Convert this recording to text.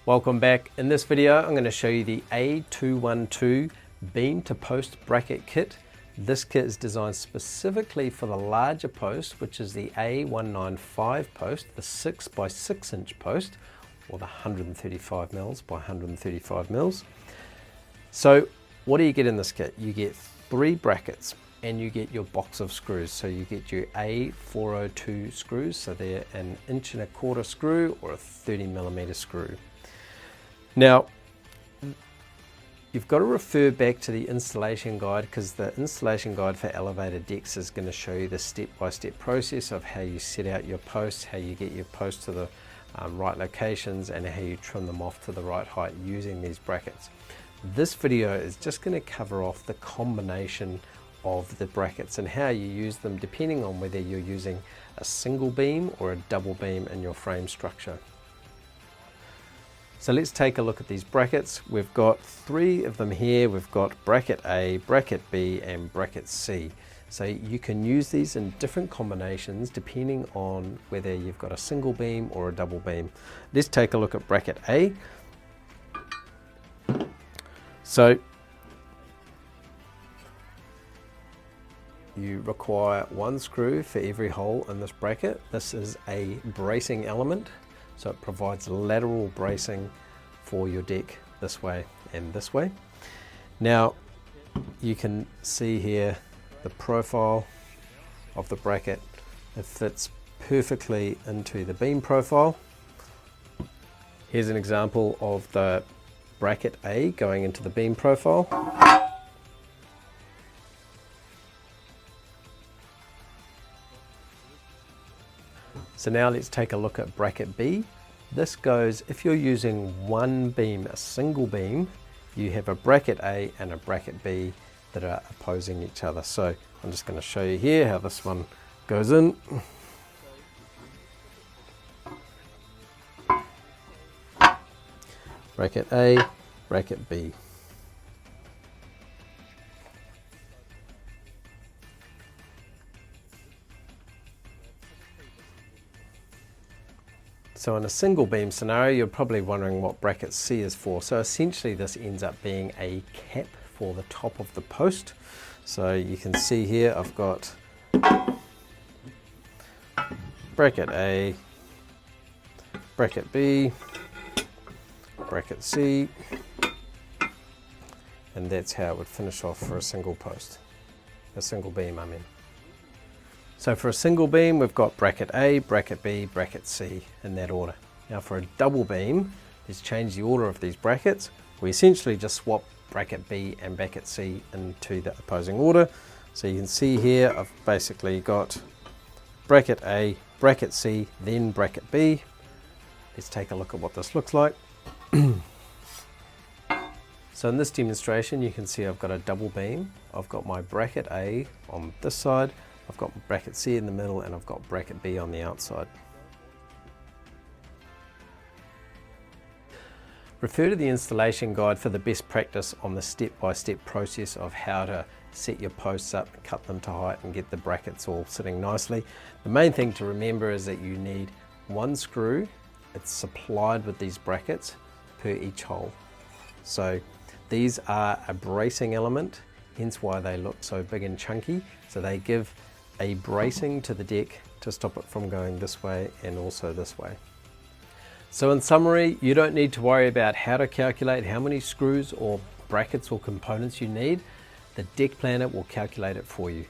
Welcome back. In this video I'm going to show you the A212 beam to post bracket kit. This kit is designed specifically for the larger post, which is the A195 post, the 6 by 6 inch post, or the 135 mils by 135 mils. So what do you get in this kit? You get 3 brackets and you get your box of screws. So you get your A402 screws, so they're an 1.25 inch screw or a 30mm screw. Now, you've got to refer back to the installation guide, because the installation guide for elevated decks is going to show you the step-by-step process of how you set out your posts, how you get your posts to the right locations, and how you trim them off to the right height using these brackets. This video is just going to cover off the combination of the brackets and how you use them depending on whether you're using a single beam or a double beam in your frame structure. So let's take a look at these brackets. We've got 3 of them here. We've got bracket A, bracket B, and bracket C. So you can use these in different combinations depending on whether you've got a single beam or a double beam. Let's take a look at bracket A. So you require 1 screw for every hole in this bracket. This is a bracing element, so it provides lateral bracing for your deck this way and this way. Now you can see here the profile of the bracket. It fits perfectly into the beam profile. Here's an example of the bracket A going into the beam profile. So now let's take a look at bracket B. This goes, if you're using 1 beam, a single beam, you have a bracket A and a bracket B that are opposing each other. So I'm just going to show you here how this one goes in. Bracket A, bracket B. So in a single beam scenario, you're probably wondering what bracket C is for. So essentially this ends up being a cap for the top of the post. So you can see here I've got bracket A, bracket B, bracket C, and that's how it would finish off for a single post, a single beam I mean. So for a single beam, we've got bracket A, bracket B, bracket C in that order. Now for a double beam, let's change the order of these brackets. We essentially just swap bracket B and bracket C into the opposing order. So you can see here, I've basically got bracket A, bracket C, then bracket B. Let's take a look at what this looks like. So in this demonstration, you can see I've got a double beam. I've got my bracket A on this side, I've got bracket C in the middle, and I've got bracket B on the outside. Refer to the installation guide for the best practice on the step-by-step process of how to set your posts up, cut them to height, and get the brackets all sitting nicely. The main thing to remember is that you need 1 screw. It's supplied with these brackets per each hole. So these are a bracing element, hence why they look so big and chunky. So they give a bracing to the deck to stop it from going this way and also this way. So in summary, you don't need to worry about how to calculate how many screws or brackets or components you need. The deck planner will calculate it for you.